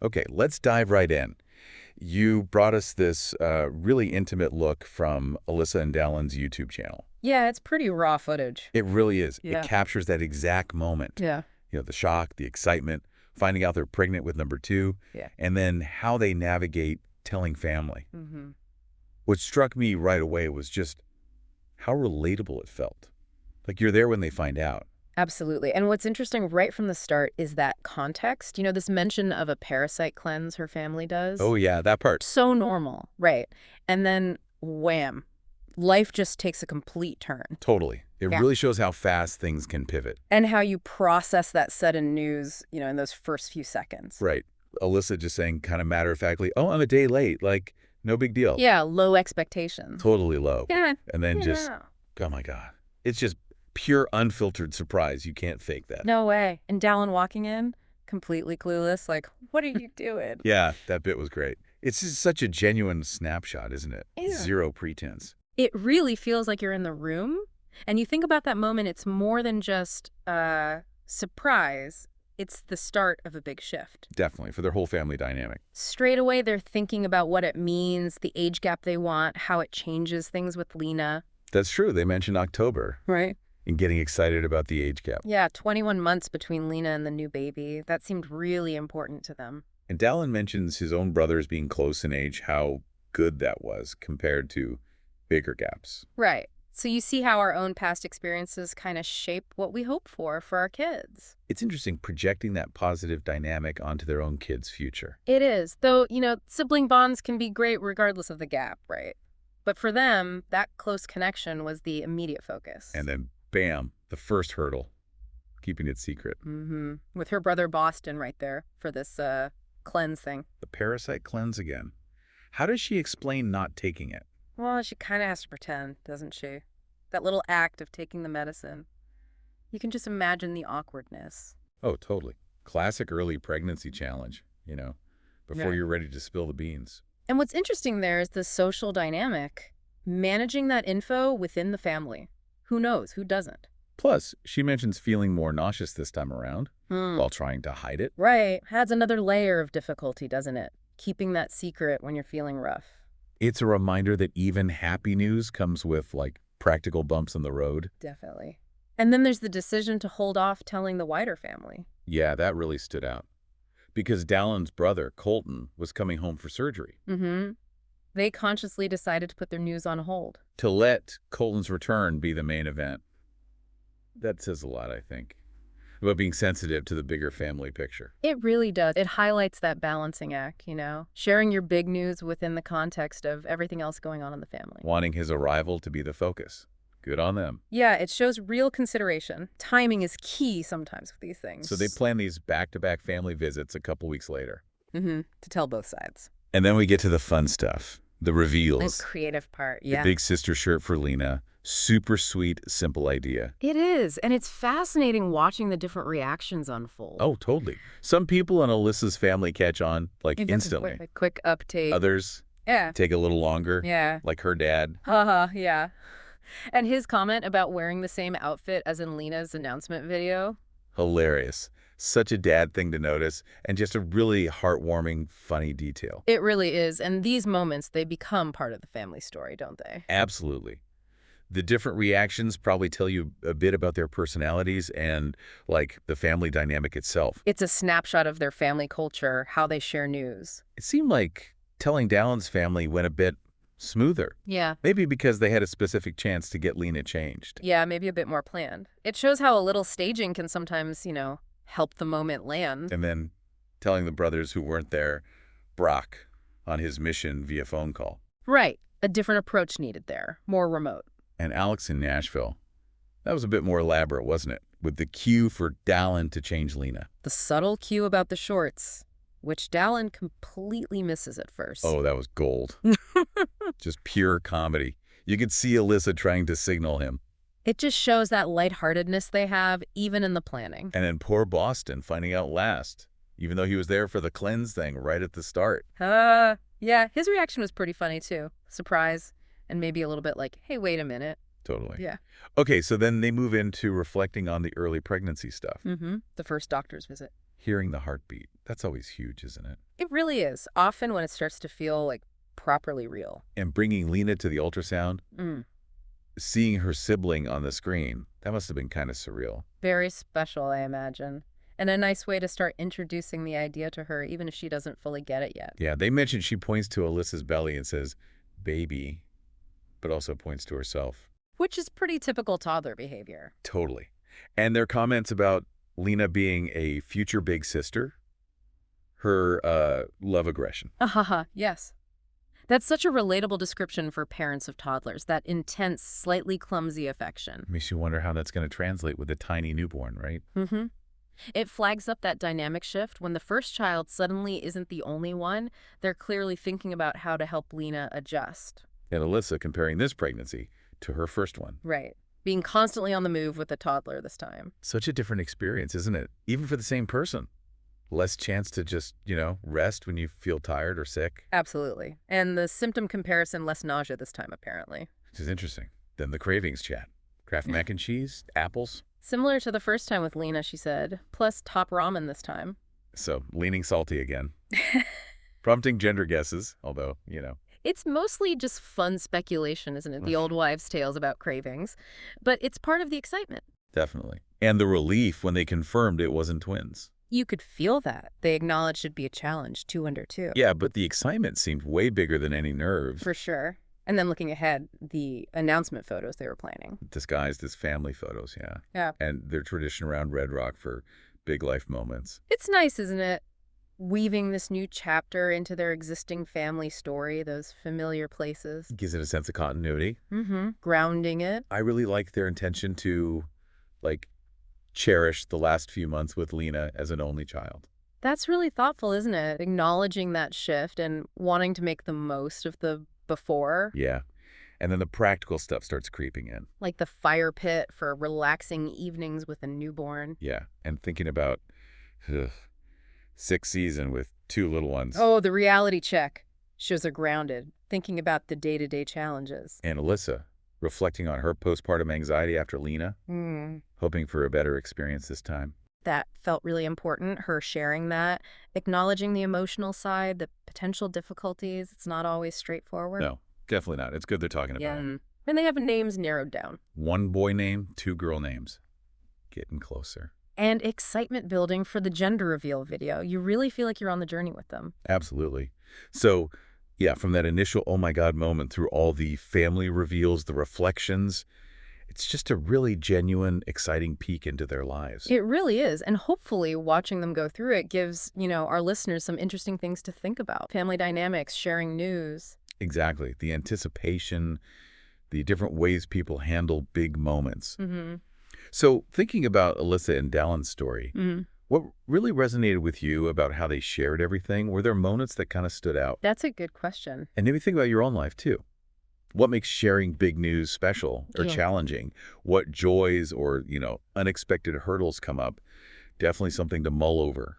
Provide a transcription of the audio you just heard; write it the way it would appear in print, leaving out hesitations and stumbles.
Okay, let's dive right in. You brought us this really intimate look from Alyssa and Dallin's YouTube channel. Yeah, it's pretty raw footage. It really is. It Yeah. captures that exact moment. Yeah. The shock, the excitement, finding out they're pregnant with number two, Yeah. and then how they navigate telling family. Mm-hmm. What struck me right away was just how relatable it felt. Like you're there when they find out. Absolutely. And what's interesting right from the start is that context. This mention of a parasite cleanse her family does. Oh yeah, that part. So normal, right? And then wham, life just takes a complete turn. Totally. It Yeah. really shows how fast things can pivot. And how you process that sudden news, in those first few seconds. Right. Alyssa just saying kind of matter-of-factly, oh, I'm a day late. Like, no big deal. Yeah, low expectations. Totally low. Yeah. And then just, Yeah. oh my God. It's just pure unfiltered surprise. You can't fake that. No way. And Dallin walking in, completely clueless, like, what are you doing? Yeah, that bit was great. It's just such a genuine snapshot, isn't it? Yeah. Zero pretense. It really feels like you're in the room. And you think about that moment, it's more than just surprise. It's the start of a big shift. Definitely, for their whole family dynamic. Straight away, they're thinking about what it means, the age gap they want, how it changes things with Lena. That's true. They mentioned October Right. and getting excited about the age gap. Yeah, 21 months between Lena and the new baby. That seemed really important to them. And Dallin mentions his own brothers being close in age, how good that was compared to bigger gaps. Right. So you see how our own past experiences kind of shape what we hope for our kids. It's interesting projecting that positive dynamic onto their own kids' future. It is. Though, sibling bonds can be great regardless of the gap, right? But for them, that close connection was the immediate focus. And then, bam, the first hurdle, keeping it secret. Mm-hmm. With her brother Boston right there for this cleanse thing. The parasite cleanse again. How does she explain not taking it? Well, she kind of has to pretend, doesn't she? That little act of taking the medicine. You can just imagine the awkwardness. Oh, totally. Classic early pregnancy challenge, before Yeah. you're ready to spill the beans. And what's interesting there is the social dynamic. Managing that info within the family. Who knows? Who doesn't? Plus, she mentions feeling more nauseous this time around Hmm. while trying to hide it. Right. Adds another layer of difficulty, doesn't it? Keeping that secret when you're feeling rough. It's a reminder that even happy news comes with, practical bumps in the road. Definitely. And then there's the decision to hold off telling the wider family. Yeah, that really stood out. Because Dallin's brother, Colton, was coming home for surgery. Mm-hmm. They consciously decided to put their news on hold. To let Colton's return be the main event. That says a lot, I think, about being sensitive to the bigger family picture. It really does. It highlights that balancing act, sharing your big news within the context of everything else going on in the family. Wanting his arrival to be the focus. Good on them. Yeah, it shows real consideration. Timing is key sometimes with these things. So they plan these back-to-back family visits a couple weeks later. Mm-hmm. To tell both sides. And then we get to the fun stuff. The reveals. The creative part, The yeah. big sister shirt for Lena. Super sweet, simple idea. It is, and it's fascinating watching the different reactions unfold. Oh, totally. Some people in Alyssa's family catch on, instantly. A quick update. Others Yeah. take a little longer, Yeah. like her dad. Haha, yeah. And his comment about wearing the same outfit as in Lena's announcement video. Hilarious. Such a dad thing to notice, and just a really heartwarming, funny detail. It really is, and these moments, they become part of the family story, don't they? Absolutely. The different reactions probably tell you a bit about their personalities and, the family dynamic itself. It's a snapshot of their family culture, how they share news. It seemed like telling Dallin's family went a bit smoother. Yeah. Maybe because they had a specific chance to get Lena changed. Yeah, maybe a bit more planned. It shows how a little staging can sometimes, help the moment land. And then telling the brothers who weren't there, Brock, on his mission via phone call. Right. A different approach needed there. More remote. And Alex in Nashville. That was a bit more elaborate, wasn't it? With the cue for Dallin to change Lena. The subtle cue about the shorts, which Dallin completely misses at first. Oh, that was gold. Just pure comedy. You could see Alyssa trying to signal him. It just shows that lightheartedness they have, even in the planning. And then poor Boston finding out last, even though he was there for the cleanse thing right at the start. Yeah, his reaction was pretty funny, too. Surprise, and maybe a little bit like, hey, wait a minute. Totally. Yeah. Okay, so then they move into reflecting on the early pregnancy stuff. Mm-hmm. The first doctor's visit. Hearing the heartbeat. That's always huge, isn't it? It really is, often when it starts to feel, like, properly real. And bringing Lena to the ultrasound, Mm. seeing her sibling on the screen, that must have been kind of surreal. Very special, I imagine. And a nice way to start introducing the idea to her, even if she doesn't fully get it yet. Yeah, they mentioned she points to Alyssa's belly and says, baby, but also points to herself. Which is pretty typical toddler behavior. Totally. And their comments about Lena being a future big sister, her love aggression. Ahaha, yes. That's such a relatable description for parents of toddlers, that intense, slightly clumsy affection. Makes you wonder how that's going to translate with a tiny newborn, right? Mm-hmm. It flags up that dynamic shift. When the first child suddenly isn't the only one, they're clearly thinking about how to help Lena adjust. And Alyssa comparing this pregnancy to her first one. Right. Being constantly on the move with a toddler this time. Such a different experience, isn't it? Even for the same person. Less chance to just, rest when you feel tired or sick. Absolutely. And the symptom comparison, less nausea this time, apparently. Which is interesting. Then the cravings chat. Kraft mac and cheese, apples. Similar to the first time with Lena, she said, plus top ramen this time. So, leaning salty again. Prompting gender guesses, although. It's mostly just fun speculation, isn't it? The old wives' tales about cravings. But it's part of the excitement. Definitely. And the relief when they confirmed it wasn't twins. You could feel that. They acknowledged it'd be a challenge, 2 under 2. Yeah, but the excitement seemed way bigger than any nerves. For sure. And then looking ahead, the announcement photos they were planning. Disguised as family photos, yeah. Yeah. And their tradition around Red Rock for big life moments. It's nice, isn't it? Weaving this new chapter into their existing family story, those familiar places. Gives it a sense of continuity. Mm-hmm. Grounding it. I really like their intention to, cherish the last few months with Lena as an only child. That's really thoughtful, isn't it? Acknowledging that shift and wanting to make the most of the before. Yeah. And then the practical stuff starts creeping in. Like the fire pit for relaxing evenings with a newborn. Yeah. And thinking about 6th season with 2 little ones. Oh, the reality check. Shows are grounded, thinking about the day-to-day challenges. And Alyssa, reflecting on her postpartum anxiety after Lena, hoping for a better experience this time. That felt really important, her sharing that, acknowledging the emotional side, the potential difficulties. It's not always straightforward. No, definitely not. It's good they're talking about it. And they have names narrowed down. 1 boy name, 2 girl names. Getting closer. And excitement building for the gender reveal video. You really feel like you're on the journey with them. Absolutely. So, yeah, from that initial oh my God moment through all the family reveals, the reflections, it's just a really genuine, exciting peek into their lives. It really is. And hopefully watching them go through it gives, our listeners some interesting things to think about. Family dynamics, sharing news. Exactly. The anticipation, the different ways people handle big moments. Mm-hmm. So thinking about Alyssa and Dallin's story, Mm-hmm. what really resonated with you about how they shared everything? Were there moments that kind of stood out? That's a good question. And maybe think about your own life, too. What makes sharing big news special or Yeah. challenging? What joys or, unexpected hurdles come up? Definitely something to mull over.